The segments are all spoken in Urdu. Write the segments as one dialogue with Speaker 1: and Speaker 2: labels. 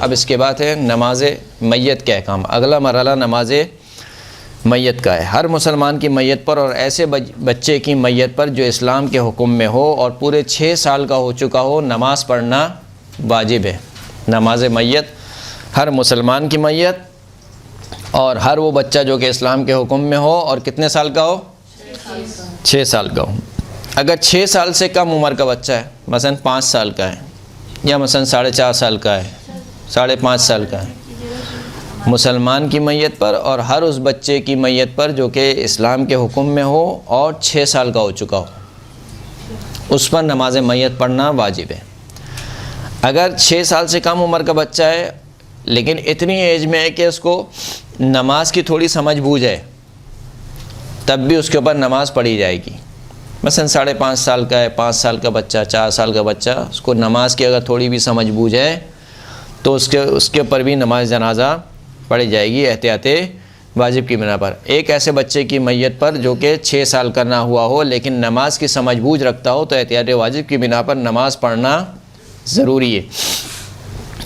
Speaker 1: اب اس کے بعد ہے نماز میت کے احکام۔ اگلا مرحلہ نماز میت کا ہے۔ ہر مسلمان کی میت پر اور ایسے بچے کی میت پر جو اسلام کے حکم میں ہو اور پورے 6 سال کا ہو چکا ہو نماز پڑھنا واجب ہے۔ نماز میت ہر مسلمان کی میت اور ہر وہ بچہ جو کہ اسلام کے حکم میں ہو اور کتنے سال کا ہو؟ 6 سال کا ہو۔ اگر 6 سال سے کم عمر کا بچہ ہے، مثلا 5 سال کا ہے یا مثلا 4.5 سال کا ہے، 5.5 سال کا ہے، مسلمان کی میت پر اور ہر اس بچے کی میت پر جو کہ اسلام کے حکم میں ہو اور 6 سال کا ہو چکا ہو، اس پر نماز میت پڑھنا واجب ہے۔ اگر 6 سال سے کم عمر کا بچہ ہے لیکن اتنی ایج میں ہے کہ اس کو نماز کی تھوڑی سمجھ بوجھ ہے، تب بھی اس کے اوپر نماز پڑھی جائے گی۔ مثلا 5.5 سال کا ہے، 5 سال کا بچہ، 4 سال کا بچہ، اس کو نماز کی اگر تھوڑی بھی سمجھ بوجھ ہے تو اس کے اوپر بھی نماز جنازہ پڑھی جائے گی احتیاط واجب کی بنا پر۔ ایک ایسے بچے کی میت پر جو کہ 6 سال کا نہ ہوا ہو لیکن نماز کی سمجھ بوجھ رکھتا ہو تو احتیاط واجب کی بنا پر نماز پڑھنا ضروری ہے۔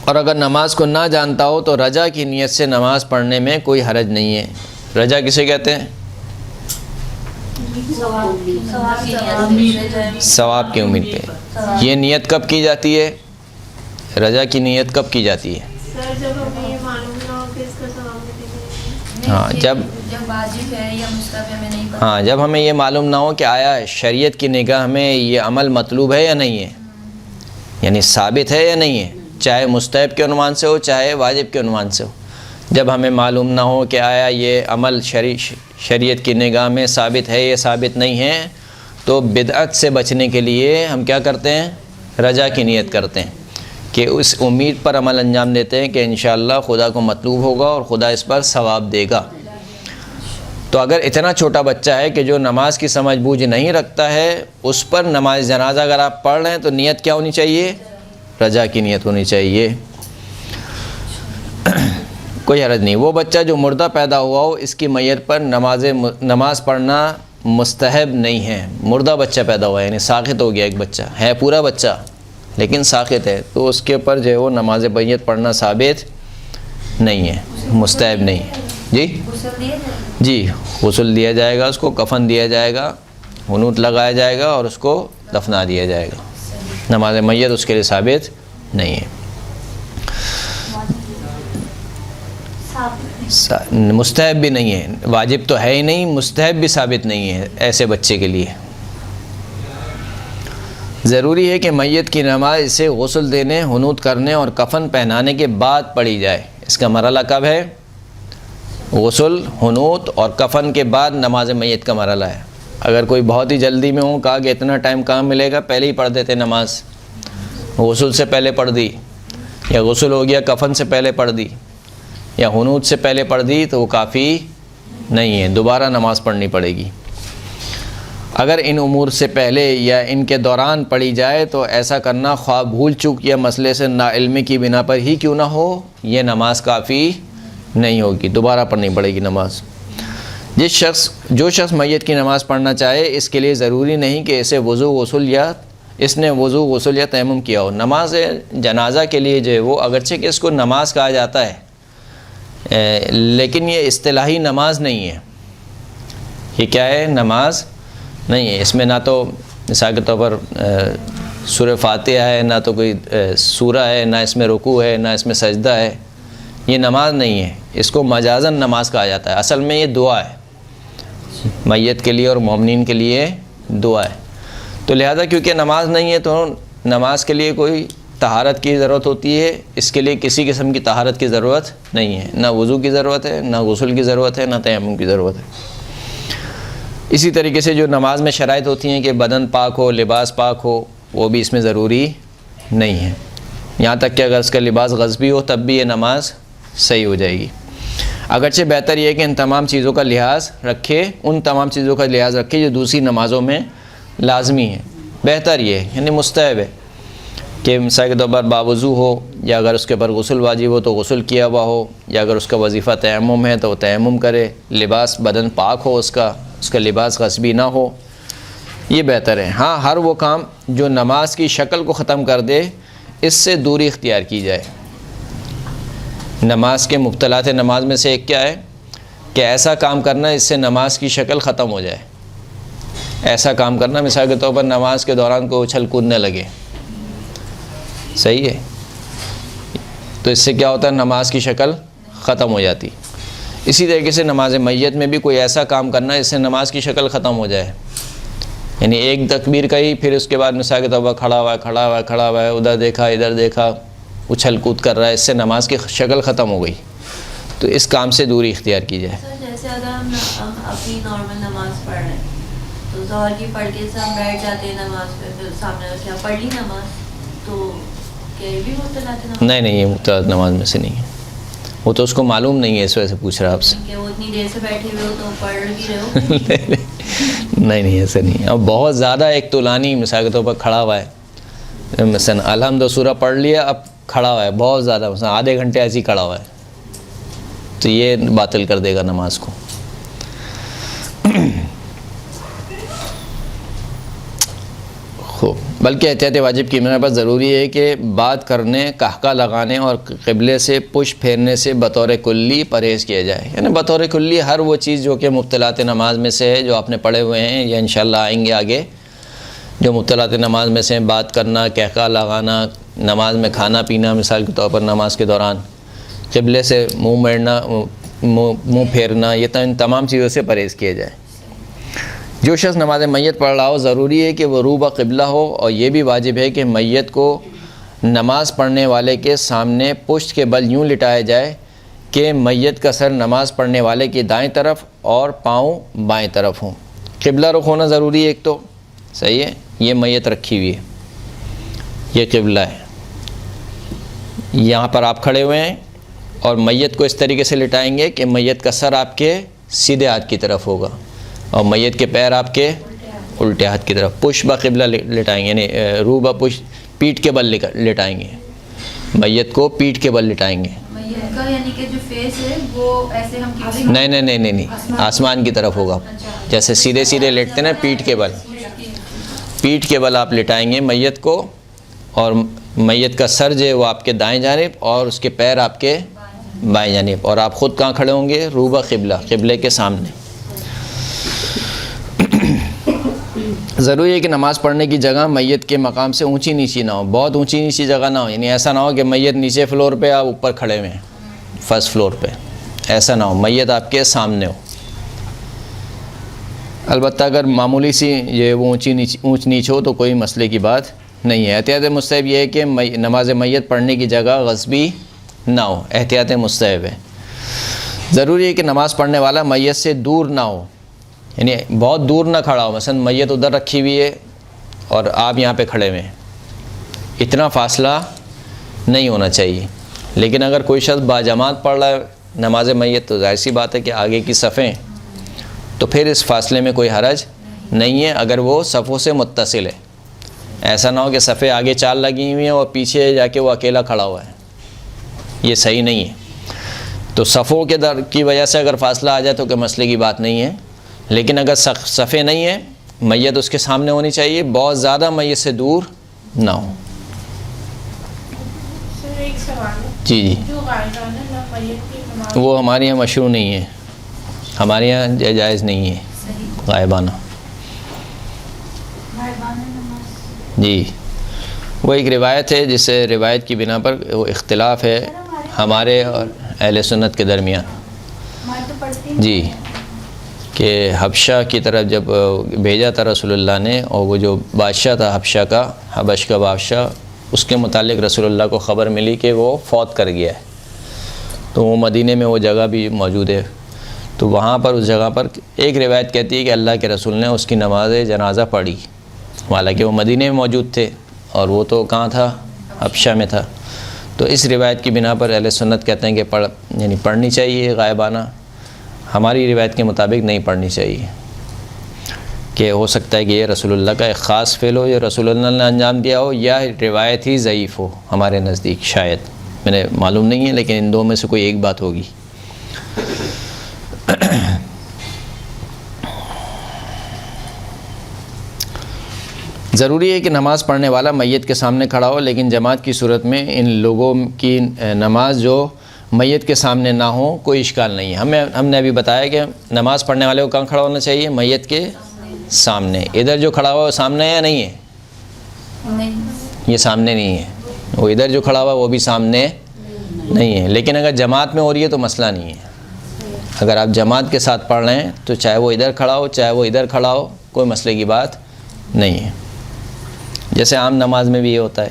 Speaker 1: اور اگر نماز کو نہ جانتا ہو تو رجا کی نیت سے نماز پڑھنے میں کوئی حرج نہیں ہے۔ رجا کسے کہتے ہیں؟ ثواب کی امید پہ۔ یہ نیت کب کی جاتی ہے؟ رجا کی نیت کب کی جاتی ہے؟ جب ہمیں یہ معلوم نہ ہو کہ آیا شریعت کی نگاہ میں یہ عمل مطلوب ہے یا نہیں ہے، یعنی ثابت ہے یا نہیں ہے، چاہے مستحب کے عنوان سے ہو چاہے واجب کے عنوان سے ہو۔ جب ہمیں معلوم نہ ہو کہ آیا یہ عمل شریعت کی نگاہ میں ثابت ہے یا ثابت نہیں ہے تو بدعت سے بچنے کے لیے ہم کیا کرتے ہیں؟ رجا کی نیت کرتے ہیں کہ اس امید پر عمل انجام دیتے ہیں کہ انشاءاللہ خدا کو مطلوب ہوگا اور خدا اس پر ثواب دے گا۔ تو اگر اتنا چھوٹا بچہ ہے کہ جو نماز کی سمجھ بوجھ نہیں رکھتا ہے، اس پر نماز جنازہ اگر آپ پڑھ رہے ہیں تو نیت کیا ہونی چاہیے؟ رجا کی نیت ہونی چاہیے، کوئی حرج نہیں۔ وہ بچہ جو مردہ پیدا ہوا ہو اس کی میت پر نماز پڑھنا مستحب نہیں ہے۔ مردہ بچہ پیدا ہوا ہے یعنی ساقط ہو گیا، ایک بچہ ہے پورا بچہ لیکن ساقط ہے تو اس کے اوپر جو ہے وہ نماز میت پڑھنا ثابت نہیں ہے، مستحب نہیں ہے۔ جی غسل دیا جائے گا، اس کو کفن دیا جائے گا، حنوط لگایا جائے گا اور اس کو دفنا دیا جائے گا۔ نماز میت اس کے لیے ثابت نہیں ہے، مستحب بھی نہیں ہے، واجب تو ہے ہی نہیں، مستحب بھی ثابت نہیں ہے ایسے بچے کے لیے۔ ضروری ہے کہ میت کی نماز اسے غسل دینے، حنوط کرنے اور کفن پہنانے کے بعد پڑھی جائے۔ اس کا مرحلہ کب ہے؟ غسل، حنوط اور کفن کے بعد نماز میت کا مرحلہ ہے۔ اگر کوئی بہت ہی جلدی میں ہو، کہا کہ اتنا ٹائم کہاں ملے گا، پہلے ہی پڑھ دیتے نماز، غسل سے پہلے پڑھ دی، یا غسل ہو گیا کفن سے پہلے پڑھ دی یا حنوط سے پہلے پڑھ دی تو وہ کافی نہیں ہے، دوبارہ نماز پڑھنی پڑے گی۔ اگر ان امور سے پہلے یا ان کے دوران پڑھی جائے تو ایسا کرنا خواہ بھول چوک یا مسئلے سے ناعلمی کی بنا پر ہی کیوں نہ ہو، یہ نماز کافی نہیں ہوگی، دوبارہ پڑھنی پڑے گی نماز۔ جو شخص میت کی نماز پڑھنا چاہے اس کے لیے ضروری نہیں کہ اسے وضو غسل یا تیمم کیا ہو۔ نماز جنازہ کے لیے جو ہے وہ اگرچہ کہ اس کو نماز کہا جاتا ہے لیکن یہ اصطلاحی نماز نہیں ہے۔ یہ کیا ہے؟ نماز نہیں ہے۔ اس میں نہ تو مثال کے طور پر سورہ فاتحہ ہے، نہ تو کوئی سورہ ہے، نہ اس میں رکوع ہے، نہ اس میں سجدہ ہے۔ یہ نماز نہیں ہے، اس کو مجازاً نماز کہا جاتا ہے۔ اصل میں یہ دعا ہے، میت کے لیے اور مومنین کے لیے دعا ہے۔ تو لہذا کیونکہ نماز نہیں ہے تو نماز کے لیے کوئی طہارت کی ضرورت ہوتی ہے، اس کے لیے کسی قسم کی طہارت کی ضرورت نہیں ہے، نہ وضو کی ضرورت ہے، نہ غسل کی ضرورت ہے، نہ تیمم کی ضرورت ہے۔ اسی طریقے سے جو نماز میں شرائط ہوتی ہیں کہ بدن پاک ہو، لباس پاک ہو، وہ بھی اس میں ضروری نہیں ہے۔ یہاں تک کہ اگر اس کا لباس غصبی ہو تب بھی یہ نماز صحیح ہو جائے گی۔ اگرچہ بہتر یہ ہے کہ ان تمام چیزوں کا لحاظ رکھے جو دوسری نمازوں میں لازمی ہیں۔ بہتر یہ ہے یعنی مستحب ہے کہ مثال کے طور پر باوضو ہو، یا اگر اس کے اوپر غسل واجب ہو تو غسل کیا ہوا ہو، یا اگر اس کا وظیفہ تیمم ہے تو وہ تیمم کرے، لباس بدن پاک ہو، اس کا لباس غصبی نہ ہو، یہ بہتر ہے۔ ہاں ہر وہ کام جو نماز کی شکل کو ختم کر دے اس سے دوری اختیار کی جائے۔ نماز کے مبطلات نماز میں سے ایک کیا ہے کہ ایسا کام کرنا اس سے نماز کی شکل ختم ہو جائے. ایسا کام کرنا مثال کے طور پر نماز کے دوران کوئی اچھل کودنے لگے, صحیح ہے, تو اس سے کیا ہوتا ہے نماز کی شکل ختم ہو جاتی. اسی طریقے سے نماز میت میں بھی کوئی ایسا کام کرنا ہے اس سے نماز کی شکل ختم ہو جائے. یعنی ایک تکبیر کہی, پھر اس کے بعد مثال کے طور پر کھڑا ہوا ہے, ادھر دیکھا ادھر دیکھا, اچھل کود کر رہا ہے, اس سے نماز کی شکل ختم ہو گئی. تو اس کام سے دوری اختیار کی جائے.
Speaker 2: جیسے اگر ہم اپنی نارمل نماز پڑھ رہے ہیں تو ظہر کی پڑھ کے ہم بیٹھ جاتے ہیں نماز پہ, پھر سامنے کیا پڑھ لی نماز, تو کیا یہ بھی مبطلات نماز؟
Speaker 1: نہیں, یہ مبطلات نماز میں سے نہیں ہے. وہ تو اس کو معلوم نہیں ہے, اس وجہ سے پوچھ رہا آپ سے.
Speaker 2: کہ وہ اتنی دیر سے بیٹھے ہوئے ہو تو پڑھ بھی رہے ہو.
Speaker 1: نہیں ایسا نہیں ہے. اب بہت زیادہ ایک طولانی مثال کے طور پر کھڑا ہوا ہے, مثلا الحمد سورہ پڑھ لیا, اب کھڑا ہوا ہے بہت زیادہ, مثلا آدھے گھنٹے ایسے ہی کھڑا ہوا ہے, تو یہ باطل کر دے گا نماز کو. خوب, بلکہ احتیاط واجب کی بنا پر ضروری ہے کہ بات کرنے, قہقہ لگانے اور قبلے سے پشت پھیرنے سے بطور کلی پرہیز کیا جائے. یعنی بطور کلی ہر وہ چیز جو کہ مبطلات نماز میں سے ہے, جو آپ نے پڑھے ہوئے ہیں یا انشاءاللہ آئیں گے آگے, جو مبطلات نماز میں سے بات کرنا, قہقہ لگانا, نماز میں کھانا پینا مثال کے طور پر نماز کے دوران, قبلے سے منہ موڑنا, منہ پھیرنا, یہ ان تمام چیزوں سے پرہیز کیا جائے. جو شخص نماز میت پڑھ رہا ہو ضروری ہے کہ وہ رو بقبلہ ہو, اور یہ بھی واجب ہے کہ میت کو نماز پڑھنے والے کے سامنے پشت کے بل یوں لٹایا جائے کہ میت کا سر نماز پڑھنے والے کی دائیں طرف اور پاؤں بائیں طرف ہوں. قبلہ رخ ہونا ضروری ہے ایک تو, صحیح ہے. یہ میت رکھی ہوئی ہے, یہ قبلہ ہے, یہاں پر آپ کھڑے ہوئے ہیں اور میت کو اس طریقے سے لٹائیں گے کہ میت کا سر آپ کے سیدھے ہاتھ کی طرف ہوگا اور میت کے پیر آپ کے الٹے ہاتھ کی طرف. پشت با قبلہ لٹائیں گے, یعنی رو با پشت, پیٹھ کے بل لٹائیں گے, میت کو پیٹھ کے بل لٹائیں گے.
Speaker 2: میت کا یعنی کہ جو فیس ہے وہ ایسے ہم قبلے,
Speaker 1: نہیں, آسمان کی طرف ہوگا. جیسے سیدھے سیدھے لیٹتے نا, پیٹھ کے بل آپ لٹائیں گے میت کو, اور میت کا سر جو ہے وہ آپ کے دائیں جانب اور اس کے پیر آپ کے بائیں جانب, اور آپ خود کہاں کھڑے ہوں گے, رو با قبلہ, قبلے کے سامنے. ضروری ہے کہ نماز پڑھنے کی جگہ میت کے مقام سے اونچی نیچی نہ ہو, بہت اونچی نیچی جگہ نہ ہو. یعنی ایسا نہ ہو کہ میت نیچے فلور پہ, آپ اوپر کھڑے ہوئے ہیں فرسٹ فلور پہ, ایسا نہ ہو. میت آپ کے سامنے ہو. البتہ اگر معمولی سی یہ وہ اونچ نیچ ہو تو کوئی مسئلے کی بات نہیں ہے. احتیاط مستحب یہ ہے کہ نماز میت پڑھنے کی جگہ غصبی نہ ہو, احتیاط مستحب ہے. ضروری ہے کہ نماز پڑھنے والا میت سے دور نہ ہو, یعنی بہت دور نہ کھڑا ہو. مثلا میت ادھر رکھی ہوئی ہے اور آپ یہاں پہ کھڑے ہوئے ہیں, اتنا فاصلہ نہیں ہونا چاہیے. لیکن اگر کوئی شخص باجماعت پڑھ رہا ہے نماز میت تو ظاہر سی بات ہے کہ آگے کی صفیں, تو پھر اس فاصلے میں کوئی حرج نہیں ہے اگر وہ صفوں سے متصل ہے. ایسا نہ ہو کہ صفیں آگے 4 لگی ہوئی ہیں اور پیچھے جا کے وہ اکیلا کھڑا ہوا ہے, یہ صحیح نہیں ہے. تو صفوں کے در کی وجہ سے اگر فاصلہ آ جائے تو کوئی مسئلے کی بات نہیں ہے. لیکن اگر صفیں نہیں ہیں, میت اس کے سامنے ہونی چاہیے, بہت زیادہ میت سے دور نہ ہو.
Speaker 3: سر ایک سوال ہے,
Speaker 1: جی
Speaker 3: جو غائبانہ میت کی نماز,
Speaker 1: وہ ہمارے یہاں مشروع نہیں ہے, ہمارے یہاں جائز نہیں ہے غائبانہ. جی, وہ ایک روایت ہے جس سے روایت کی بنا پر وہ اختلاف ہے ہمارے اور اہل سنت کے درمیان. جی, کہ حبشہ کی طرف جب بھیجا تھا رسول اللہ نے, اور وہ جو بادشاہ تھا حبشہ کا, حبش کا بادشاہ, اس کے متعلق رسول اللہ کو خبر ملی کہ وہ فوت کر گیا ہے. تو وہ مدینے میں وہ جگہ بھی موجود ہے, تو وہاں پر اس جگہ پر ایک روایت کہتی ہے کہ اللہ کے رسول نے اس کی نماز جنازہ پڑھی, حالانکہ وہ مدینے میں موجود تھے اور وہ تو کہاں تھا, حبشہ میں تھا. تو اس روایت کی بنا پر اہل سنت کہتے ہیں کہ یعنی پڑھنی چاہیے غائبانہ. ہماری روایت کے مطابق نہیں پڑھنی چاہیے, کہ ہو سکتا ہے کہ یہ رسول اللہ کا ایک خاص فعل ہو, یا رسول اللہ نے انجام دیا ہو, یا روایت ہی ضعیف ہو ہمارے نزدیک. شاید, میں نے معلوم نہیں ہے, لیکن ان دو میں سے کوئی ایک بات ہوگی. ضروری ہے کہ نماز پڑھنے والا میت کے سامنے کھڑا ہو, لیکن جماعت کی صورت میں ان لوگوں کی نماز جو میت کے سامنے نہ ہوں کوئی اشکال نہیں ہے. ہم نے ابھی بتایا کہ نماز پڑھنے والے کو کہاں کھڑا ہونا چاہیے؟ میت کے سامنے. ادھر جو کھڑا ہوا ہے وہ سامنے ہے یا نہیں ہے؟ یہ سامنے نہیں ہے. وہ ادھر جو کھڑا ہوا ہے وہ بھی سامنے نہیں ہے. لیکن اگر جماعت میں ہو رہی ہے تو مسئلہ نہیں ہے. اگر آپ جماعت کے ساتھ پڑھ رہے ہیں تو چاہے وہ ادھر کھڑا ہو چاہے وہ ادھر کھڑا ہو کوئی مسئلے کی بات نہیں ہے. جیسے عام نماز میں بھی یہ ہوتا ہے.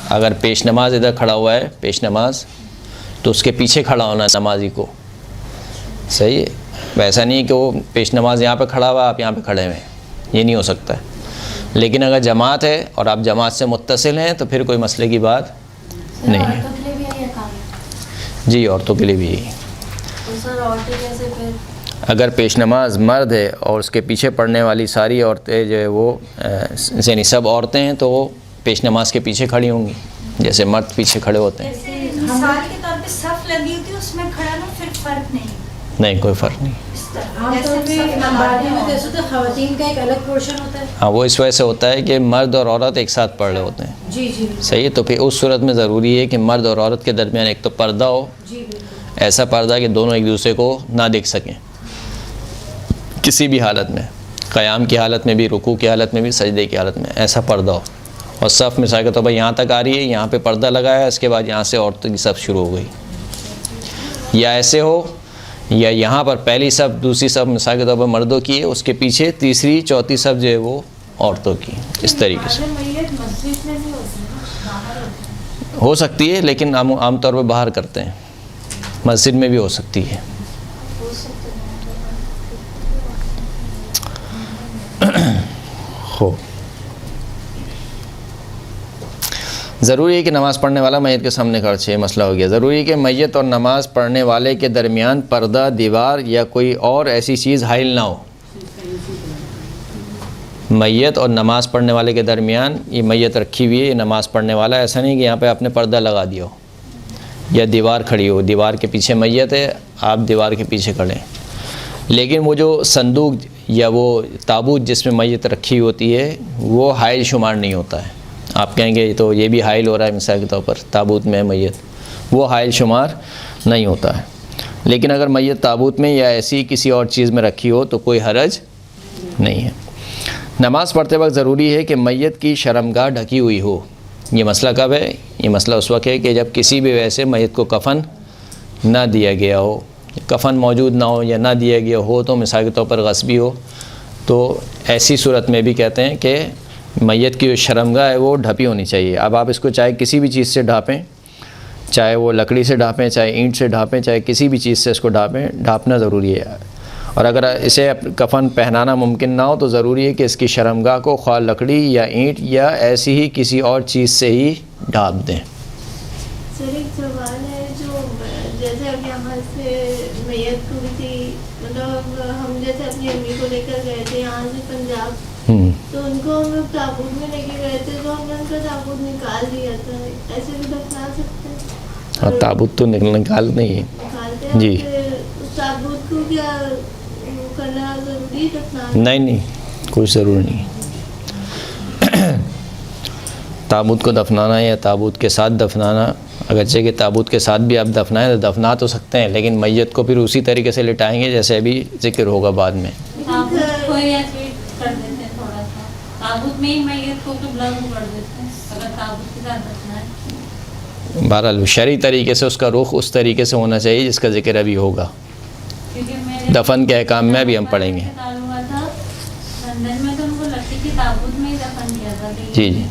Speaker 1: اگر پیش نماز ادھر کھڑا ہوا ہے پیش نماز تو اس کے پیچھے کھڑا ہونا ہے نمازی کو. صحیح ہے. ویسا نہیں ہے کہ وہ پیش نماز یہاں پہ کھڑا ہوا آپ یہاں پہ کھڑے ہوئے ہیں. یہ نہیں ہو سکتا ہے. لیکن اگر جماعت ہے اور آپ جماعت سے متصل ہیں تو پھر کوئی مسئلے کی بات نہیں ہے. جی عورتوں کے لیے بھی یہی.
Speaker 2: سر عورتیں کیسے پھر؟
Speaker 1: اگر پیش نماز مرد ہے اور اس کے پیچھے پڑھنے والی ساری عورتیں جو ہے وہ یعنی سب عورتیں ہیں تو وہ پیش نماز کے پیچھے کھڑی ہوں گی جیسے مرد پیچھے کھڑے ہوتے ہیں.
Speaker 4: مثال کے طور پہ صف لگی ہوتی ہے اس میں کھڑا نا پھر فرق نہیں
Speaker 1: کوئی فرق نہیں.
Speaker 5: عام طور پہ نمازی میں جیسے تو خواتین کا ایک الگ پورشن ہوتا ہے.
Speaker 1: ہاں وہ اس وجہ سے ہوتا ہے کہ مرد اور عورت ایک ساتھ پڑھ رہے ہوتے ہیں.
Speaker 5: جی جی
Speaker 1: صحیح ہے. تو پھر اس صورت میں ضروری ہے کہ مرد اور عورت کے درمیان ایک تو پردہ ہو.
Speaker 5: جی بالکل.
Speaker 1: ایسا پردہ کہ دونوں ایک دوسرے کو نہ دیکھ سکیں کسی بھی حالت میں. قیام کی حالت میں بھی رکوع کی حالت میں بھی سجدے کی حالت میں ایسا پردہ ہو. اور صف مثال کے طور پر یہاں تک آ رہی ہے یہاں پہ پردہ لگایا اس کے بعد یہاں سے عورتوں کی صف شروع ہو گئی. یا ایسے ہو یا یہاں پر پہلی صف دوسری صف مثال کے طور پر مردوں کی ہے اس کے پیچھے تیسری چوتھی صف جو ہے وہ عورتوں کی. اس طریقے سے
Speaker 3: مسجد میں نہیں ہوتی
Speaker 1: ہو سکتی ہے لیکن عام طور پہ باہر کرتے ہیں. مسجد میں بھی ہو سکتی ہے. ضروری ہے کہ نماز پڑھنے والا میت کے سامنے کھڑا ہے. مسئلہ ہو گیا. ضروری ہے کہ میت اور نماز پڑھنے والے کے درمیان پردہ دیوار یا کوئی اور ایسی چیز حائل نہ ہو. میت اور نماز پڑھنے والے کے درمیان یہ میت رکھی ہوئی ہے یہ نماز پڑھنے والا. ایسا نہیں کہ یہاں پہ آپ نے پردہ لگا دیا ہو یا دیوار کھڑی ہو. دیوار کے پیچھے میت ہے آپ دیوار کے پیچھے کھڑے ہیں. لیکن وہ جو صندوق یا وہ تابوت جس میں میت رکھی ہوتی ہے وہ حائل شمار نہیں ہوتا ہے. آپ کہیں گے تو یہ بھی حائل ہو رہا ہے مثال کے طور پر تابوت میں میت وہ حائل شمار نہیں ہوتا ہے. لیکن اگر میت تابوت میں یا ایسی کسی اور چیز میں رکھی ہو تو کوئی حرج نہیں ہے. نماز پڑھتے وقت ضروری ہے کہ میت کی شرمگاہ ڈھکی ہوئی ہو. یہ مسئلہ کب ہے؟ یہ مسئلہ اس وقت ہے کہ جب کسی بھی وجہ سے میت کو کفن نہ دیا گیا ہو. کفن موجود نہ ہو یا نہ دیا گیا ہو تو مثال کے طور پر غصبی ہو تو ایسی صورت میں بھی کہتے ہیں کہ میت کی جو شرمگاہ ہے وہ ڈھپی ہونی چاہیے. اب آپ اس کو چاہے کسی بھی چیز سے ڈھانپیں چاہے وہ لکڑی سے ڈھانپیں چاہے اینٹ سے ڈھانپیں چاہے کسی بھی چیز سے اس کو ڈھانپیں. ڈھانپنا ضروری ہے. اور اگر اسے کفن پہنانا ممکن نہ ہو تو ضروری ہے کہ اس کی شرمگاہ کو خواہ لکڑی یا اینٹ یا ایسی ہی کسی اور چیز سے ہی ڈھانپ دیں.
Speaker 6: سر ایک سوال ہے جو جیسے ابھی ہمارے سے میت کو بھی تھی مطلب ہم جیسے اپنی امی کو لے کر گئے تھے یہاں سے پنجاب تو ان کو ہم لوگ تابوت میں لے کے گئے تھے تو ہم نے ان کا تابوت نکال دیا تھا. ایسے بھی دفنا سکتے ہیں؟
Speaker 1: اور تابوت تو نکال نہیں ہے
Speaker 6: نکالتے ہیں
Speaker 1: جی.
Speaker 6: اس تابوت کو کیا کرنا ضروری دفنا؟
Speaker 1: نہیں کوئی ضرور نہیں. تابوت کو دفنانا یا تابوت کے ساتھ دفنانا اگرچہ کہ تابوت کے ساتھ بھی آپ دفنائیں تو دفنا تو سکتے ہیں لیکن میت کو پھر اسی طریقے سے لٹائیں گے جیسے ابھی ذکر ہوگا بعد میں.
Speaker 3: تابوت کو ایسے کر دیتے ہیں تھوڑا سا تابوت میں ہی میت کو بلند کر دیتے ہیں اگر تابوت کے ساتھ دفنا ہے.
Speaker 1: بہرحال شرعی طریقے سے اس کا رخ اس طریقے سے ہونا چاہیے جس کا ذکر ابھی ہوگا. دفن کے احکام میں بھی ہم پڑھیں گے.
Speaker 3: لندن میں تو ان کو لکڑی کی تابوت میں ہی دفن کیا تھا.
Speaker 1: جی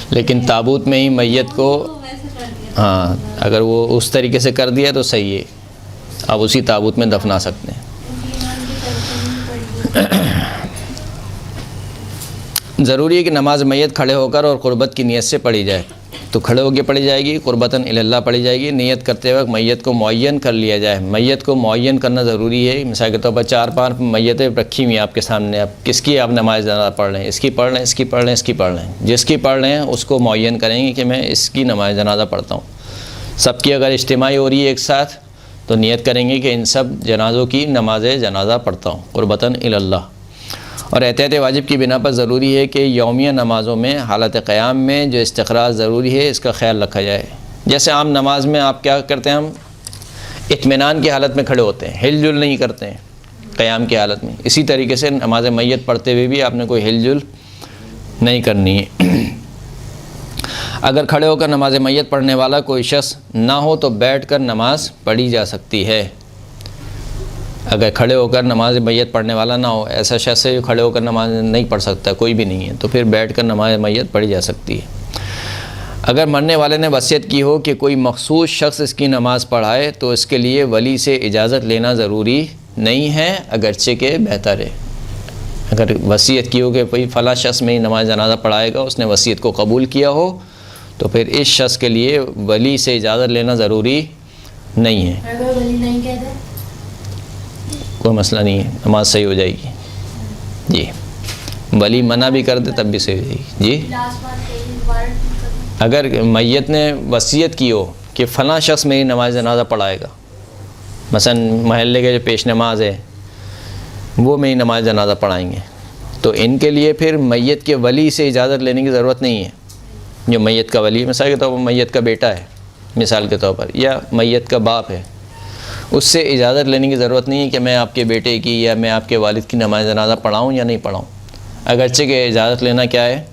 Speaker 1: لیکن تابوت میں ہی میت کو ہاں اگر وہ اس طریقے سے کر دیا تو صحیح ہے. آپ اسی تابوت میں دفنا سکتے ہیں. ضروری ہے کہ نماز میت کھڑے ہو کر اور قربت کی نیت سے پڑھی جائے. تو کھڑے ہو کے پڑھی جائے گی قربتاً اللہ پڑھی جائے گی. نیت کرتے وقت میت کو معین کر لیا جائے. میت کو معین کرنا ضروری ہے. مثال کے طور پر 4-5 میتیں رکھی ہوئی ہیں آپ کے سامنے. اب کس کی آپ نماز جنازہ پڑھ رہے ہیں؟ اس کی پڑھ رہے ہیں اس کی پڑھ رہے ہیں اس کی پڑھ رہے ہیں. جس کی پڑھ رہے ہیں اس کو معین کریں گے کہ میں اس کی نماز جنازہ پڑھتا ہوں. سب کی اگر اجتماعی ہو رہی ہے ایک ساتھ تو نیت کریں گے کہ ان سب جنازوں کی نماز جنازہ پڑھتا ہوں قربتاً اللہ. اور احتیاط واجب کی بنا پر ضروری ہے کہ یومیہ نمازوں میں حالت قیام میں جو استخراج ضروری ہے اس کا خیال رکھا جائے. جیسے عام نماز میں آپ کیا کرتے ہیں ہم اطمینان کی حالت میں کھڑے ہوتے ہیں، ہل جل نہیں کرتے ہیں قیام کی حالت میں. اسی طریقے سے نماز میت پڑھتے ہوئے بھی آپ نے کوئی ہل جل نہیں کرنی ہے. اگر کھڑے ہو کر نماز میت پڑھنے والا کوئی شخص نہ ہو تو بیٹھ کر نماز پڑھی جا سکتی ہے. اگر کھڑے ہو کر نماز میت پڑھنے والا نہ ہو، ایسا شخص ہے جو کھڑے ہو کر نماز نہیں پڑھ سکتا، کوئی بھی نہیں ہے، تو پھر بیٹھ کر نماز میت پڑھی جا سکتی ہے. اگر مرنے والے نے وصیت کی ہو کہ کوئی مخصوص شخص اس کی نماز پڑھائے تو اس کے لیے ولی سے اجازت لینا ضروری نہیں ہے، اگرچہ کہ بہتر ہے. اگر وصیت کی ہو کہ بھئی فلاں شخص میں نماز جنازہ پڑھائے گا، اس نے وصیت کو قبول کیا ہو، تو پھر اس شخص کے لیے ولی سے اجازت لینا ضروری نہیں ہے.
Speaker 5: اگر ولی نہیں کہتا
Speaker 1: کوئی مسئلہ نہیں ہے، نماز صحیح ہو جائے گی. جی ولی منع بھی کر دے تب بھی صحیح ہو جائے گی. جی اگر میت نے وصیت کی ہو کہ فلاں شخص میری نماز جنازہ پڑھائے گا، مثلا محلے کے جو پیش نماز ہے وہ میری نماز جنازہ پڑھائیں گے، تو ان کے لیے پھر میت کے ولی سے اجازت لینے کی ضرورت نہیں ہے. جو میت کا ولی مثال کے طور پر میت کا بیٹا ہے مثال کے طور پر، یا میت کا باپ ہے، اس سے اجازت لینے کی ضرورت نہیں ہے کہ میں آپ کے بیٹے کی یا میں آپ کے والد کی نماز جنازہ پڑھاؤں یا نہیں پڑھاؤں، اگرچہ کہ اجازت لینا کیا ہے،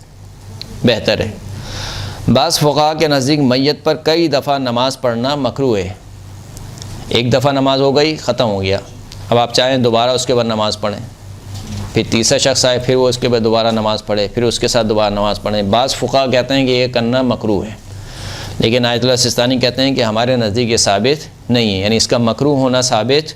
Speaker 1: بہتر ہے. بعض فقہا کے نزدیک میت پر کئی دفعہ نماز پڑھنا مکروہ ہے. ایک دفعہ نماز ہو گئی، ختم ہو گیا، اب آپ چاہیں دوبارہ اس کے بعد نماز پڑھیں، پھر تیسرا شخص آئے پھر وہ اس کے بعد دوبارہ نماز پڑھے، پھر اس کے ساتھ دوبارہ نماز پڑھیں. بعض فقہا کہتے ہیں کہ یہ کرنا مکروہ ہے، لیکن آیت اللہ سستانی کہتے ہیں کہ ہمارے نزدیک یہ ثابت نہیں ہے، یعنی اس کا مکروہ ہونا ثابت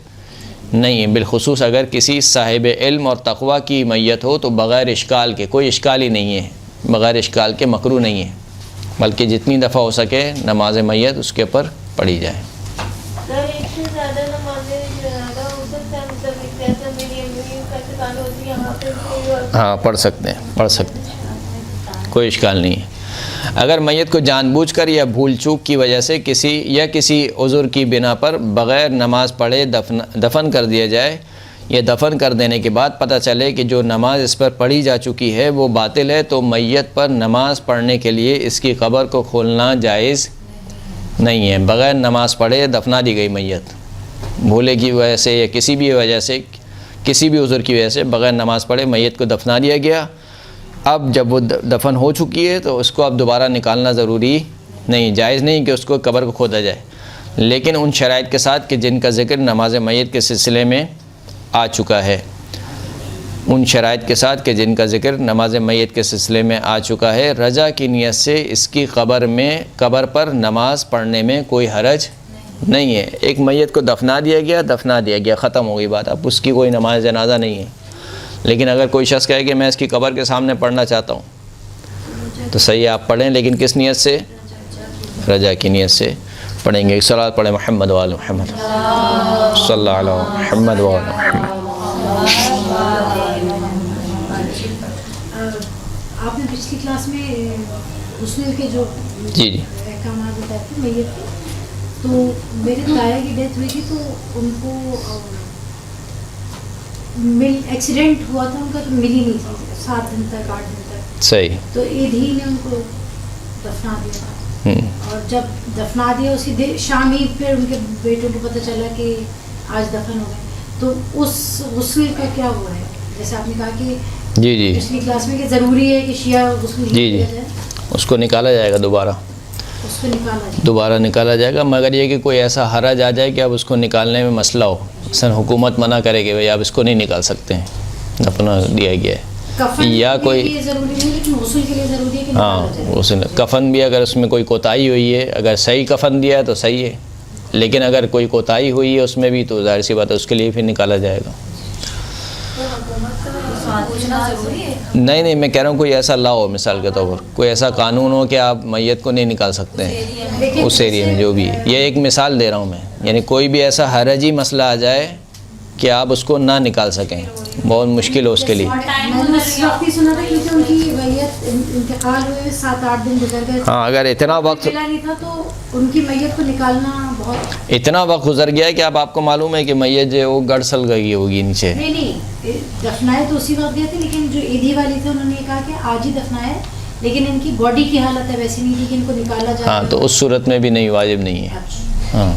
Speaker 1: نہیں ہے. بالخصوص اگر کسی صاحب علم اور تقوی کی میت ہو تو بغیر اشکال کے، کوئی اشکال ہی نہیں ہے، بغیر اشکال کے مکروہ نہیں ہے، بلکہ جتنی دفعہ ہو سکے نماز میت اس کے اوپر پڑھی جائے.
Speaker 6: سر ایک سے زیادہ نمازیں جنازہ ہو سکتا ہے، مطلب جیسا میری امی کا انتقال ہوتی ہے یہاں پہ کوئی اور
Speaker 1: ہاں پڑھ سکتے ہیں، کوئی اشکال نہیں ہے. اگر میت کو جان بوجھ کر یا بھول چوک کی وجہ سے کسی عذر کی بنا پر بغیر نماز پڑھے دفن کر دیا جائے، یا دفن کر دینے کے بعد پتہ چلے کہ جو نماز اس پر پڑھی جا چکی ہے وہ باطل ہے، تو میت پر نماز پڑھنے کے لیے اس کی قبر کو کھولنا جائز نہیں ہے. بغیر نماز پڑھے دفنا دی گئی میت، بھولے کی وجہ سے یا کسی بھی وجہ سے، کسی بھی عذر کی وجہ سے بغیر نماز پڑھے میت کو دفنا دیا گیا. اب جب وہ دفن ہو چکی ہے تو اس کو اب دوبارہ نکالنا ضروری نہیں، جائز نہیں کہ اس کو قبر کو کھودا جائے، لیکن ان شرائط کے ساتھ کہ جن کا ذکر نماز میت کے سلسلے میں آ چکا ہے. ان شرائط کے ساتھ کہ جن کا ذکر نماز میت کے سلسلے میں آ چکا ہے. رجا کی نیت سے اس کی قبر پر نماز پڑھنے میں کوئی حرج نہیں ہے. ایک میت کو دفنا دیا گیا، ختم ہو گئی بات، اب اس کی کوئی نماز جنازہ نہیں ہے. لیکن اگر کوئی شخص کہے کہ میں اس کی قبر کے سامنے پڑھنا چاہتا ہوں تو صحیح آپ پڑھیں، لیکن کس نیت سے؟ رجا کی نیت سے پڑھیں گے. صلوات پڑھیں محمد و آل محمد، صلی اللہ علیہ محمد و آل محمد.
Speaker 5: آپ نے پچھلی کلاس میں غسل کے جو
Speaker 1: جی
Speaker 5: احکامات بتائے تھے میت کے، تو میرے تایا کی ڈیتھ ہوئی تھی تو ان کو ایکسیڈنٹ ہوا تھا ان کا، تو ملی نہیں تھی 7 دن تک 8 دن تک.
Speaker 1: صحیح.
Speaker 5: تو عید ہی نے ان کو دفنا دیا تھا، اور جب دفنا دیا اسی دن شام ہی پھر ان کے بیٹوں کو پتہ چلا کہ آج دفن ہو گئے. تو اس غسل کا کیا ہوا ہے؟ جیسے آپ نے کہا کہ
Speaker 1: جی
Speaker 5: پچھلی کلاس میں کہ ضروری ہے کہ شیعہ غسل کیا جائے،
Speaker 1: اس کو نکالا جائے گا دوبارہ نکالا جائے گا، مگر یہ کہ کوئی ایسا حرج آ جائے کہ اب اس کو نکالنے میں مسئلہ ہو، مثلا حکومت منع کرے کہ بھائی آپ اس کو نہیں نکال سکتے ہیں، دفنا دیا گیا ہے، یا کوئی
Speaker 5: ضروری نہیں لیکن غسل کے لیے ضروری ہے کہ
Speaker 1: غسل کفن بھی اگر اس میں کوئی کوتاہی ہوئی ہے، اگر صحیح کفن دیا ہے تو صحیح ہے، لیکن اگر کوئی کوتاہی ہوئی ہے اس میں بھی تو ظاہر سی بات ہے اس کے لیے پھر نکالا جائے گا. نہیں میں کہہ رہا ہوں کوئی ایسا لا ہو، مثال کے طور پر کوئی ایسا قانون ہو کہ آپ میت کو نہیں نکال سکتے ہیں اس ایریے میں، جو بھی ہے، یہ ایک مثال دے رہا ہوں میں، یعنی کوئی بھی ایسا حرجی مسئلہ آ جائے کہ آپ اس کو نہ نکال سکیں، بہت مشکل ہو اس کے لیے.
Speaker 5: سنا تھا کیونکہ ان کی میت انتقال ہوئے 7-8 دن گزر گئے.
Speaker 1: ہاں اگر اتنا وقت
Speaker 5: نہیں تھا تو ان کی میت کو نکالنا بہت،
Speaker 1: اتنا وقت گزر گیا ہے کہ اب آپ کو معلوم ہے کہ میت جو ہے وہ گڑ سل گئی ہوگی نیچے.
Speaker 5: نہیں دفنائے تو اسی وقت گئے تھے، لیکن جو عیدی والی تھے انہوں نے کہا کہ آج ہی دفنائے، لیکن ان کی باڈی کی حالت ہے ویسی نہیں تھی کہ ان کو نکالا جائے.
Speaker 1: ہاں تو اس صورت میں بھی نہیں، واجب نہیں ہے. ہاں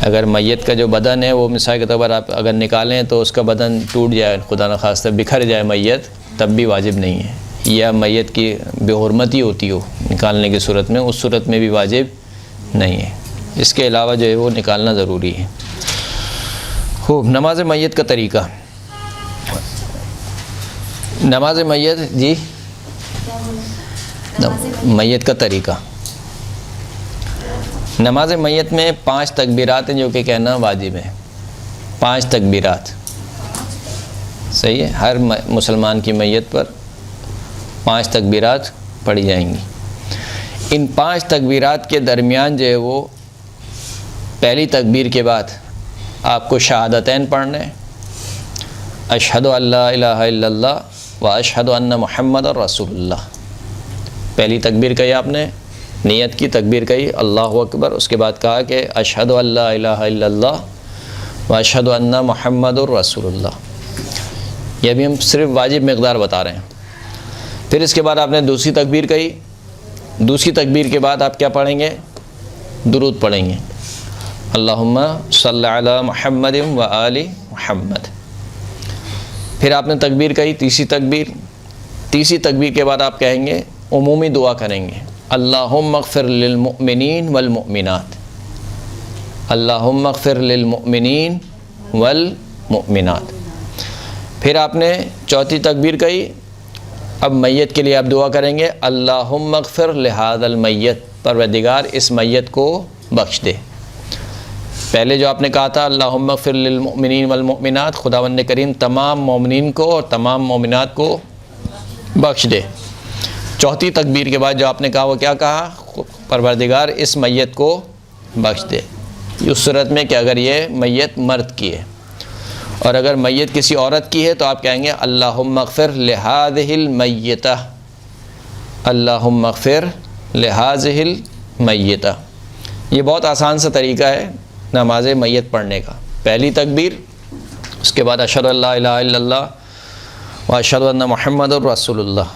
Speaker 1: اگر میت کا جو بدن ہے وہ مثال کے طور پر آپ اگر نکالیں تو اس کا بدن ٹوٹ جائے، خدا نخواستہ بکھر جائے میت، تب بھی واجب نہیں ہے، یا میت کی بے حرمتی ہوتی ہو نکالنے کی صورت میں، اس صورت میں بھی واجب نہیں ہے۔ اس کے علاوہ جو ہے وہ نکالنا ضروری ہے۔ خوب، نماز میت کا طریقہ۔ نماز میت، جی میت کا طریقہ۔ نماز میت میں 5 تکبیرات ہیں جو کہ کہنا واجب ہے۔ 5 تکبیرات، صحیح ہے، ہر مسلمان کی میت پر 5 تکبیرات پڑھی جائیں گی۔ ان 5 تکبیرات کے درمیان جو ہے وہ پہلی تکبیر کے بعد آپ کو شہادتین پڑھنے، اشہد ان لا الہ الا اللہ و اشہد ان محمد رسول اللہ۔ پہلی تکبیر کہی آپ نے، نیت کی تکبیر کہی اللہ اکبر، اس کے بعد کہا کہ اشہد ان لا الہ الا اللہ و اشہد ان محمد رسول اللہ۔ یہ بھی ہم صرف واجب مقدار بتا رہے ہیں۔ پھر اس کے بعد آپ نے دوسری تکبیر کہی، دوسری تکبیر کے بعد آپ کیا پڑھیں گے؟ درود پڑھیں گے، اللہم صلی علی محمد و آل محمد۔ پھر آپ نے تکبیر کہی، تیسری تکبیر کے بعد آپ کہیں گے، عمومی دعا کریں گے، اللہم اغفر للمؤمنین والمؤمنات، اللہم اغفر للمؤمنین والمؤمنات۔ پھر آپ نے چوتھی تکبیر کہی، اب میت کے لیے آپ دعا کریں گے، اللہم اغفر لہذا المیت، پروردگار اس میت کو بخش دے۔ پہلے جو آپ نے کہا تھا اللہم اغفر للمؤمنین والمؤمنات، خداوند کریم تمام مومنین کو اور تمام مومنات کو بخش دے۔ چوتھی تکبیر کے بعد جو آپ نے کہا وہ کیا کہا؟ پروردگار اس میت کو بخش دے، اس صورت میں کہ اگر یہ میت مرد کی ہے، اور اگر میت کسی عورت کی ہے تو آپ کہیں گے اللہم اغفر لہذہ المیتہ، اللہم اغفر لہذہ المیتہ۔ یہ بہت آسان سا طریقہ ہے نماز میت پڑھنے کا۔ پہلی تکبیر، اس کے بعد اشہد ان لا الہ الا اللہ و اشہد ان محمد رسول اللہ۔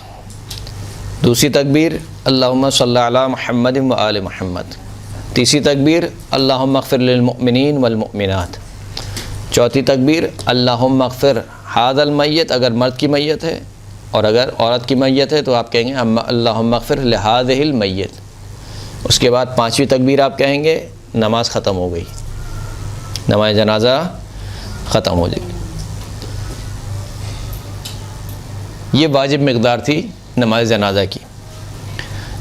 Speaker 1: دوسری تکبیر، اللہم صلی علی محمد و آل محمد۔ تیسری تکبیر، اللہم اغفر للمؤمنین والمؤمنات۔ چوتھی تکبیر، اللہم اغفر ھذا المیت، اگر مرد کی میت ہے، اور اگر عورت کی میت ہے تو آپ کہیں گے اللہم اغفر لہذہ المیت۔ اس کے بعد 5ویں تکبیر آپ کہیں گے، نماز ختم ہو گئی، نماز جنازہ ختم ہو جائے گی۔ یہ واجب مقدار تھی نماز جنازہ کی۔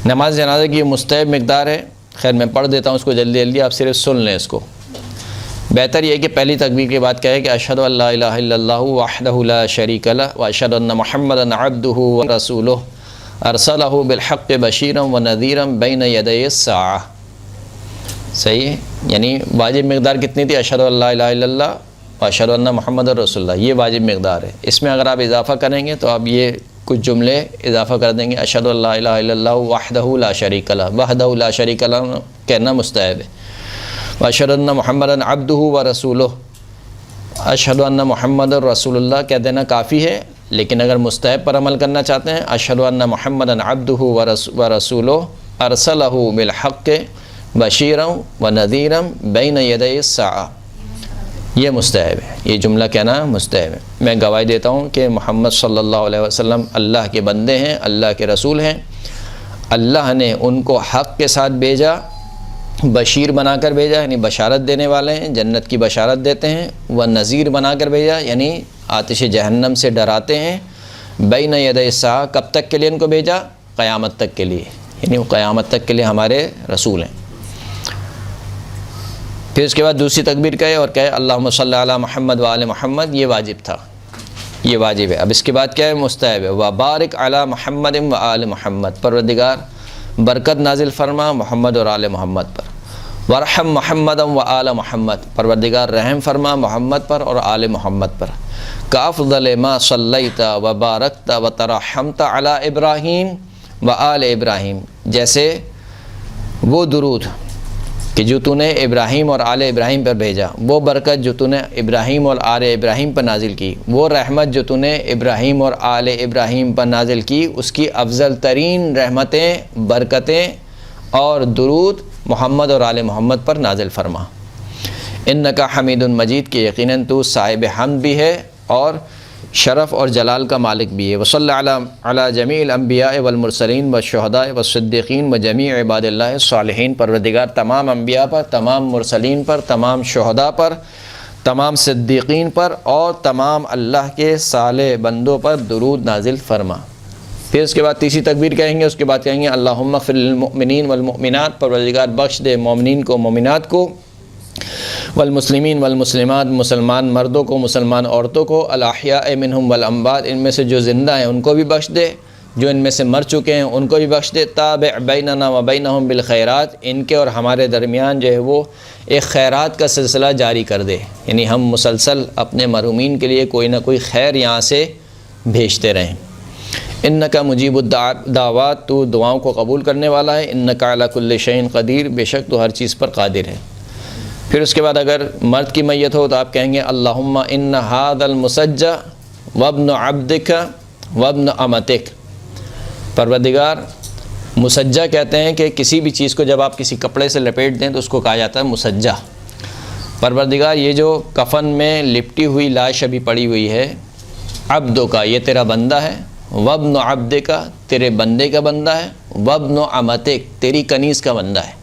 Speaker 1: نماز جنازہ کی مستحب مقدار ہے، خیر میں پڑھ دیتا ہوں اس کو جلدی، آپ صرف سن لیں اس کو۔ بہتر یہ ہے کہ پہلی تکبیر کے بعد کہے کہ اشہد ان لا الہ الا اللہ وحدہ لا شریک لہ واشہد ان محمدا عبدہ ورسولہ ارسلہ بالحق بشیرا ونذیرا بین یدی الساعہ۔ صحیح ہے، یعنی واجب مقدار کتنی تھی؟ اشہد ان لا الہ الا اللہ واشہد ان محمد رسول اللہ، یہ واجب مقدار ہے۔ اس میں اگر آپ اضافہ کریں گے تو آپ یہ کچھ جملے اضافہ کر دیں گے، اشہد ان لا الہ الا اللہ وحدہ لا شریک لہ، وحدہ لا شریک لہ کہنا مستحب ہے۔ واشہد ان محمدا عبدہ ورسولہ، اشہد ان محمد رسول اللہ کہہ دینا کافی ہے، لیکن اگر مستحب پر عمل کرنا چاہتے ہیں، اشہد ان محمدا عبدہ ورسولہ ارسلہ بالحق بشیرا ونذیرا بین یدی الساعہ، یہ مستحب ہے، یہ جملہ کہنا مستحب ہے۔ میں گواہی دیتا ہوں کہ محمد صلی اللہ علیہ وسلم اللہ کے بندے ہیں، اللہ کے رسول ہیں، اللہ نے ان کو حق کے ساتھ بھیجا، بشیر بنا کر بھیجا یعنی بشارت دینے والے ہیں، جنت کی بشارت دیتے ہیں، و نذیر بنا کر بھیجا یعنی آتش جہنم سے ڈراتے ہیں، بین یدی الساعہ کب تک کے لیے ان کو بھیجا؟ قیامت تک کے لیے، یعنی وہ قیامت تک کے لیے ہمارے رسول ہیں۔ پھر اس کے بعد دوسری تکبیر کہے اور کہے اللہم صلی علی محمد و آل محمد، یہ واجب تھا، یہ واجب ہے۔ اب اس کے بعد کیا ہے؟ مستحب ہے، وبارک علی محمد و آل محمد، پروردگار برکت نازل فرما محمد اور آل محمد پر، ورحم محمد و آل محمد، پروردگار رحم فرما محمد پر اور آل محمد پر، کافضل ما صلیت و بارکت و ترحمت علی ابراہیم و آل ابراہیم، جیسے وہ درود کہ جو تو نے ابراہیم اور آل ابراہیم پر بھیجا، وہ برکت جو تو نے ابراہیم اور آل ابراہیم پر نازل کی، وہ رحمت جو تو نے ابراہیم اور آل ابراہیم پر نازل کی، اس کی افضل ترین رحمتیں، برکتیں اور درود محمد اور آل محمد پر نازل فرما۔ انکا حمید مجید کہ یقیناً تو صاحب حمد بھی ہے اور شرف اور جلال کا مالک بھی ہے۔ وصلی علی جمیع الانبیاء والمرسلین والشہداء والصدیقین وجمیع عباد اللہ الصالحین، پروردگار تمام انبیاء پر، تمام مرسلین پر، تمام شہداء پر، تمام صدیقین پر اور تمام اللہ کے صالح بندوں پر درود نازل فرما۔ پھر اس کے بعد تیسری تکبیر کہیں گے، اس کے بعد کہیں گے اللہم اغفر للمؤمنین والمؤمنات، پروردگار بخش دے مومنین کو مومنات کو، والمسلمین والمسلمات، مسلمان مردوں کو مسلمان عورتوں کو، الاحیاء منہم والاموات، ان میں سے جو زندہ ہیں ان کو بھی بخش دے، جو ان میں سے مر چکے ہیں ان کو بھی بخش دے، تابع بیننا و بینہم بالخیرات، ان کے اور ہمارے درمیان جو ہے وہ ایک خیرات کا سلسلہ جاری کر دے، یعنی ہم مسلسل اپنے مرحومین کے لیے کوئی نہ کوئی خیر یہاں سے بھیجتے رہیں۔ انکا مجیب الدعوات، تو دعاؤں کو قبول کرنے والا ہے، انکا علی کل شیء قدیر، بے شک تو ہر چیز پر قادر ہے۔ پھر اس کے بعد اگر مرد کی میت ہو تو آپ کہیں گے اللہم ان ھذا المسجع وابن عبدک وابن امتک، پروردگار مسجع کہتے ہیں کہ کسی بھی چیز کو جب آپ کسی کپڑے سے لپیٹ دیں تو اس کو کہا جاتا ہے مسجع۔ پروردگار یہ جو کفن میں لپٹی ہوئی لاش ابھی پڑی ہوئی ہے، عبدوں کا یہ تیرا بندہ ہے، وابن عبدک تیرے بندے کا بندہ ہے، وابن امتک تیری کنیز کا بندہ ہے،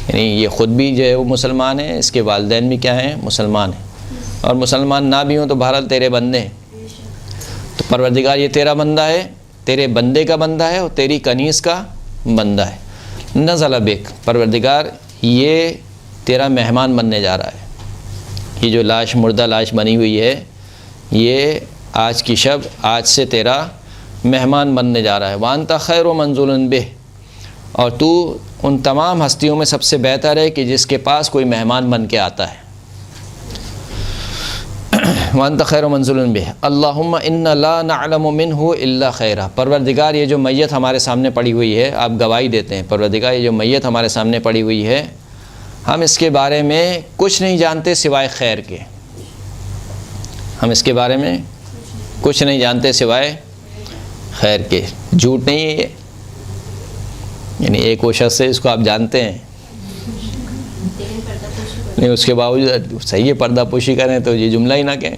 Speaker 1: یعنی یہ خود بھی جو ہے وہ مسلمان ہے، اس کے والدین بھی کیا ہیں مسلمان ہیں، اور مسلمان نہ بھی ہوں تو بہرحال تیرے بندے ہیں۔ تو پروردگار یہ تیرا بندہ ہے، تیرے بندے کا بندہ ہے اور تیری کنیز کا بندہ ہے۔ نزل بک، پروردگار یہ تیرا مہمان بننے جا رہا ہے، یہ جو لاش مردہ لاش بنی ہوئی ہے یہ آج کی شب آج سے تیرا مہمان بننے جا رہا ہے۔ وانت خیر منزل بہ، اور تو ان تمام ہستیوں میں سب سے بہتر ہے کہ جس کے پاس کوئی مہمان بن کے آتا ہے۔ وانت خیر منزل بہ اللہم ان لا نعلم منہ الا خیرا، پروردگار یہ جو میت ہمارے سامنے پڑی ہوئی ہے، آپ گواہی دیتے ہیں پروردگار یہ جو میت ہمارے سامنے پڑی ہوئی ہے ہم اس کے بارے میں کچھ نہیں جانتے سوائے خیر کے، ہم اس کے بارے میں کچھ نہیں جانتے سوائے خیر کے، جھوٹ نہیں ہے یہ، یعنی ایک وہ شخص ہے اس کو آپ جانتے ہیں نہیں، اس کے باوجود صحیح ہے پردہ پوشی کریں تو یہ جملہ ہی نہ کہیں،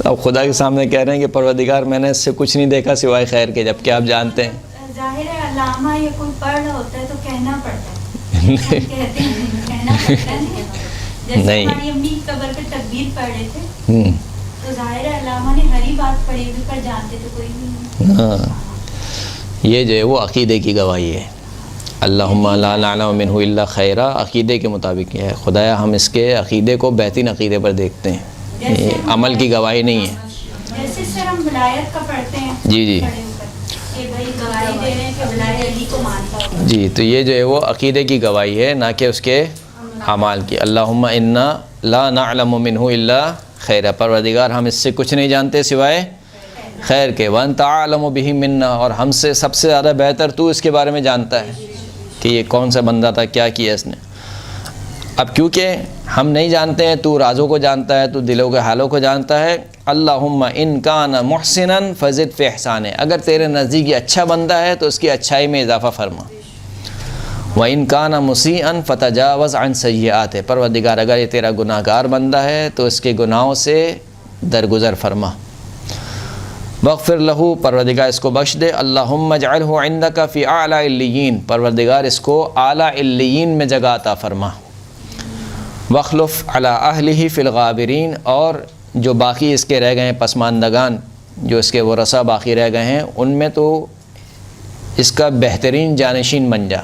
Speaker 1: اب خدا کے سامنے کہہ رہے ہیں کہ پروردگار میں نے اس سے کچھ نہیں دیکھا سوائے خیر کے، جبکہ آپ جانتے ہیں۔
Speaker 4: ظاہر ہے علامہ یہ کوئی پڑھ رہا ہوتا ہے تو کہنا پڑتا ہے، کہتے ہیں کہنا پڑتا ہے، جیسے ہماری امی قبر پہ تکبیر پڑھ رہے تھے تو ظاہر ہے علامہ نے ہری بات پڑھی ہوئی پر جانتے تو کوئی نہیں۔
Speaker 1: ہاں یہ جو ہے وہ عقیدے کی گواہی ہے، اللہم لا نعلم منہ الا خیرا، عقیدے کے مطابق یہ ہے، خدایا ہم اس کے عقیدے کو بہترین عقیدے پر دیکھتے ہیں، یہ عمل کی گواہی نہیں ہے۔
Speaker 4: جیسے سر ہم ولایت کا پڑھتے ہیں
Speaker 1: جی جی
Speaker 4: کھڑے ہو کر کہ بھائی گواہی دے رہے ہیں کہ ولایت علی کو مانتا ہو،
Speaker 1: جی، تو یہ جو ہے وہ عقیدے کی گواہی ہے نہ کہ اس کے اعمال کی۔ اللہم انا لا نعلم منہ الا خیرا، پروردگار ہم اس سے کچھ نہیں جانتے سوائے خیر کے، وانت اعلم بہ منا، اور ہم سے سب سے زیادہ بہتر تو اس کے بارے میں جانتا ہے کہ یہ کون سا بندہ تھا، کیا کیا اس نے۔ اب کیونکہ ہم نہیں جانتے ہیں، تو رازوں کو جانتا ہے، تو دلوں کے حالوں کو جانتا ہے۔ اللہم ان کان محسنا فزد فی احسانہ، اگر تیرے نزدیک یہ اچھا بندہ ہے تو اس کی اچھائی میں اضافہ فرما، وَإِن كَانَ مُسِيئًا فَتَجَاوَزْ عَنْ سَيِّئَاتِهِ، پروردگار اگر یہ تیرا گناہ گار بندہ ہے تو اس کے گناہوں سے درگزر فرما۔ وَاغْفِرْ لَهُ، پروردگار اس کو بخش دے۔ اللہم اجعلہ عندک فی اعلی علیین، پروردگار اس کو اعلی علیین میں جگہ عطا فرما۔ وَاخْلُفْ عَلَىٰ أَهْلِهِ فِي الْغَابِرِينَ، اور جو باقی اس کے رہ گئے ہیں پسماندگان، جو اس کے ورثہ باقی رہ گئے ہیں ان میں تو اس کا بہترین جانشین بن جا،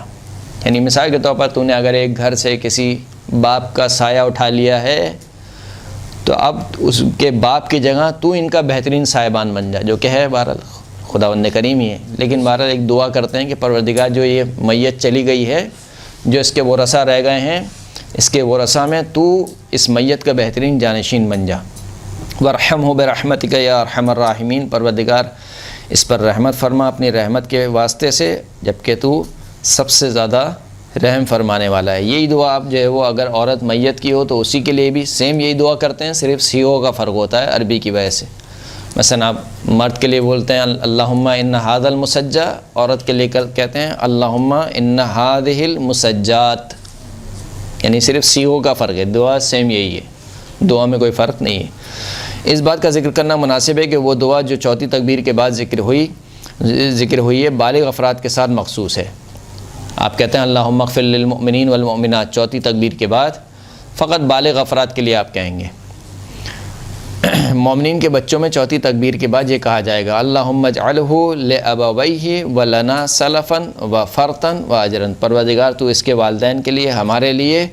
Speaker 1: یعنی مثال کے طور پر تو نے اگر ایک گھر سے کسی باپ کا سایہ اٹھا لیا ہے تو اب اس کے باپ کی جگہ تو ان کا بہترین سائبان بن جا، جو کہ ہے بہرحال خداوند کریم ہی ہے، لیکن بہرحال ایک دعا کرتے ہیں کہ پروردگار جو یہ میت چلی گئی ہے، جو اس کے ورثہ رہ گئے ہیں، اس کے ورثہ میں تو اس میت کا بہترین جانشین بن جا۔ وَارْحَمْهُ بِرَحْمَتِكَ يَا أَرْحَمَ الرَّاحِمِينَ، پروردگار اس پر رحمت فرما اپنی رحمت کے واسطے سے، جبکہ تو سب سے زیادہ رحم فرمانے والا ہے۔ یہی دعا آپ جو ہے وہ اگر عورت میت کی ہو تو اسی کے لیے بھی سیم یہی دعا کرتے ہیں، صرف سیغوں کا فرق ہوتا ہے عربی کی وجہ سے۔ مثلا آپ مرد کے لیے بولتے ہیں اللہم ان ھذا المسجع، عورت کے لیے کہتے ہیں اللہم ان ھذہ المسجات، یعنی صرف سیغوں کا فرق ہے، دعا سیم یہی ہے، دعا میں کوئی فرق نہیں ہے۔ اس بات کا ذکر کرنا مناسب ہے کہ وہ دعا جو چوتھی تکبیر کے بعد ذکر ہوئی ہے بالغ افراد کے ساتھ مخصوص ہے۔ آپ کہتے ہیں اللہم اغفر للمؤمنین والمؤمنات چوتھی تکبیر کے بعد، فقط بالغ افراد کے لیے آپ کہیں گے۔ مومنین کے بچوں میں چوتھی تکبیر کے بعد یہ کہا جائے گا اللہم اجعلہ لأبویہ ولنا سلفا وفرتا واجرا، پروردگار تو اس کے والدین کے لیے ہمارے لیے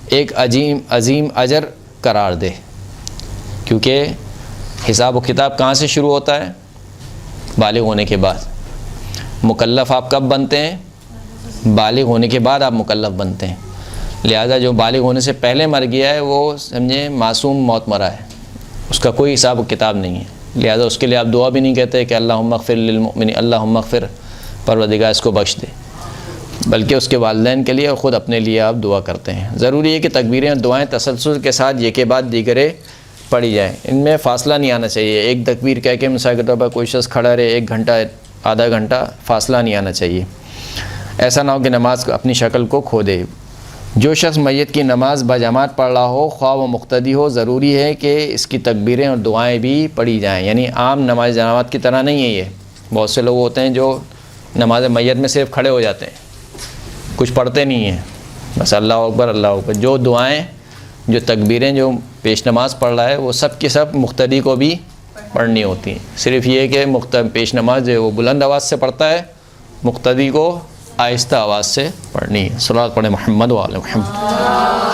Speaker 1: ایک عظیم اجر قرار دے، کیونکہ حساب و کتاب کہاں سے شروع ہوتا ہے؟ بالغ ہونے کے بعد۔ مکلف آپ کب بنتے ہیں؟ بالغ ہونے کے بعد آپ مکلف بنتے ہیں، لہذا جو بالغ ہونے سے پہلے مر گیا ہے وہ سمجھیں معصوم موت مرا ہے، اس کا کوئی حساب و کتاب نہیں ہے، لہذا اس کے لیے آپ دعا بھی نہیں کہتے کہ اللہم اغفر للمؤمنین، اللہم اغفر، پروردگار اس کو بخش دے، بلکہ اس کے والدین کے لیے اور خود اپنے لیے آپ دعا کرتے ہیں۔ ضروری ہے کہ تکبیریں اور دعائیں تسلسل کے ساتھ یہ کے بعد دیگرے پڑھی جائیں، ان میں فاصلہ نہیں آنا چاہیے۔ ایک تکبیر کہہ کے مثال کے طور پر کوئی شخص کھڑا رہے 1 گھنٹہ آدھا گھنٹہ، فاصلہ نہیں آنا چاہیے، ایسا نہ ہو کہ نماز اپنی شکل کو کھو دے۔ جو شخص میت کی نماز بجماعت پڑھ رہا ہو، خواہ وہ مقتدی ہو، ضروری ہے کہ اس کی تکبیریں اور دعائیں بھی پڑھی جائیں، یعنی عام نماز جماعت کی طرح نہیں ہے یہ۔ بہت سے لوگ ہوتے ہیں جو نماز میت میں صرف کھڑے ہو جاتے ہیں، کچھ پڑھتے نہیں ہیں، بس اللہ اکبر اللہ اکبر۔ جو دعائیں جو تکبیریں جو پیش نماز پڑھ رہا ہے وہ سب کی سب مقتدی کو بھی پڑھنی ہوتی ہیں، صرف یہ کہ پیش نماز جو ہے وہ بلند آواز سے پڑھتا ہے، مقتدی کو آہستہ آواز سے پڑھنی ہے۔ صلوات پڑھیں محمد و آل محمد۔